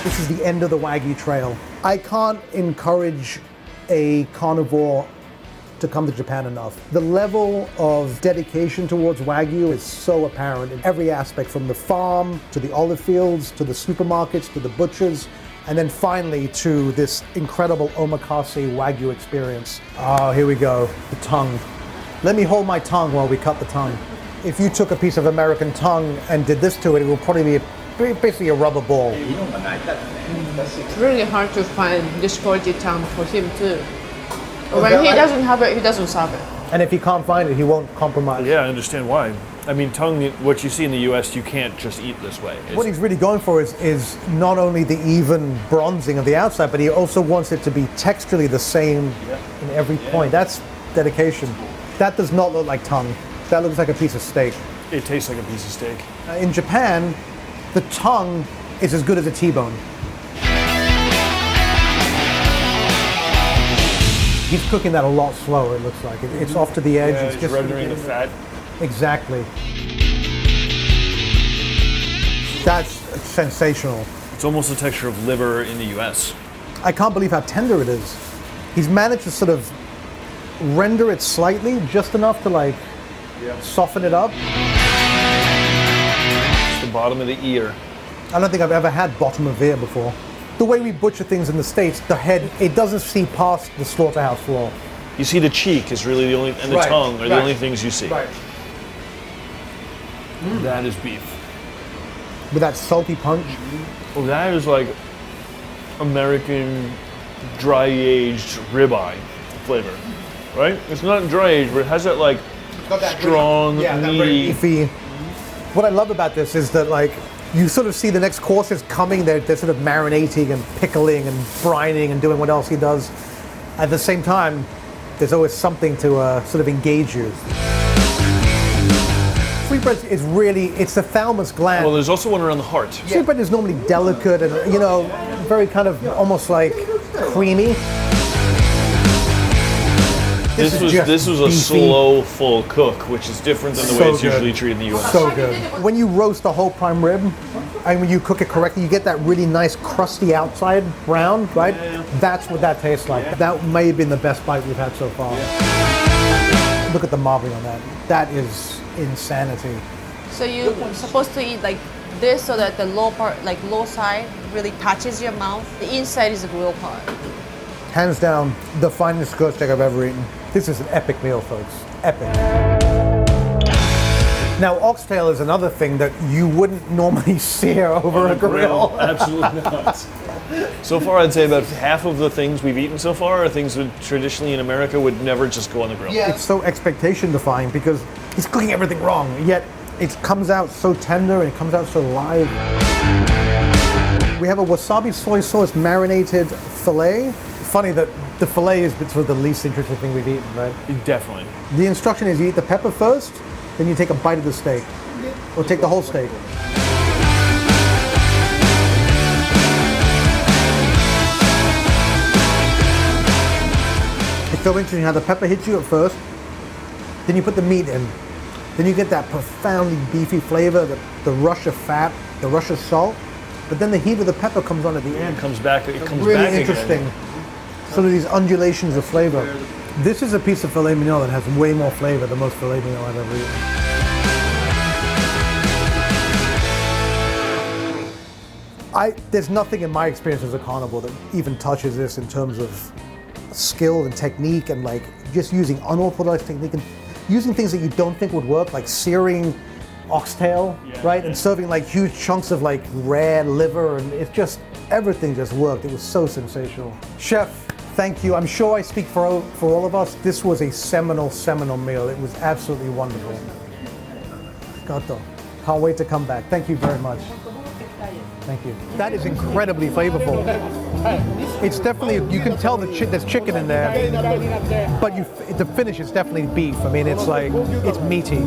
This is the end of the Wagyu trail. I can't encourage a carnivore to come to Japan enough. The level of dedication towards Wagyu is so apparent in every aspect, from the farm to the olive fields to the supermarkets to the butchers, and then finally to this incredible Omakase Wagyu experience. Oh, here we go, the tongue. Let me hold my tongue while we cut the tongue. If you took a piece of American tongue and did this to it, it would probably be basically a rubber ball. It's really hard to find this quality tongue for him too. When he doesn't have it, he doesn't serve it. And if he can't find it, he won't compromise. Yeah, I understand why. I mean, tongue, what you see in the US, you can't just eat this way. What he's really going for is not only the even bronzing of the outside, but he also wants it to be texturally the same in every point. That's dedication. That does not look like tongue. That looks like a piece of steak. It tastes like a piece of steak. In Japan, the tongue is as good as a T-bone. He's cooking that a lot slower, it looks like. It's off to the edge. Yeah, it's just rendering the fat. Exactly. That's sensational. It's almost the texture of liver in the US. I can't believe how tender it is. He's managed to sort of render it slightly, just enough to like soften it up. It's the bottom of the ear. I don't think I've ever had bottom of ear before. The way we butcher things in the States, the head, it doesn't see past the slaughterhouse floor. You see the cheek is really the only, and the tongue are the only things you see. Right. That is beef. With that salty punch. Well, that is like American dry-aged ribeye flavor, right? It's not dry-aged, but it has that like strong, meaty. Beefy. What I love about this is that like, you sort of see the next courses coming, they're sort of marinating and pickling and brining and doing what else he does. At the same time, there's always something to sort of engage you. Sweetbread is really, it's the thalamus gland. Well, there's also one around the heart. Sweetbread is normally delicate and, you know, very kind of almost like creamy. This was a slow, full cook, which is different than the way it's usually treated in the US. So good. When you roast a whole prime rib, and when you cook it correctly, you get that really nice crusty outside brown, right? Yeah. That's what that tastes like. That may have been the best bite we've had so far. Look at the marbling on that. That is insanity. So you're supposed to eat like this so that the low part, like low side, really touches your mouth. The inside is the grill part. Hands down, the finest goat steak I've ever eaten. This is an epic meal, folks. Epic. Now, oxtail is another thing that you wouldn't normally sear over a grill. Absolutely not. So far, I'd say about half of the things we've eaten so far are things that traditionally in America would never just go on the grill. Yeah. It's so expectation defying because he's cooking everything wrong, yet it comes out so tender and it comes out so live. We have a wasabi soy sauce marinated filet. Funny that the filet is sort of the least interesting thing we've eaten, right? Definitely. The instruction is you eat the pepper first, then you take a bite of the steak, or take the whole steak. It's so interesting how the pepper hits you at first, then you put the meat in, then you get that profoundly beefy flavor, the rush of fat, the rush of salt, but then the heat of the pepper comes on at the end. It comes back. It comes really back interesting. Again. Sort of these undulations of flavor. This is a piece of filet mignon that has way more flavor than most filet mignon I've ever eaten. There's nothing in my experience as a carnivore that even touches this in terms of skill and technique and like just using unorthodox technique and using things that you don't think would work, like searing oxtail, right? And serving like huge chunks of like rare liver, and it's just, everything just worked. It was so sensational. Chef, thank you. I'm sure I speak for all of us. This was a seminal meal. It was absolutely wonderful. Gato. Can't wait to come back. Thank you very much. Thank you. That is incredibly flavorful. It's definitely, you can tell that there's chicken in there, but the finish is definitely beef. I mean, it's like, it's meaty.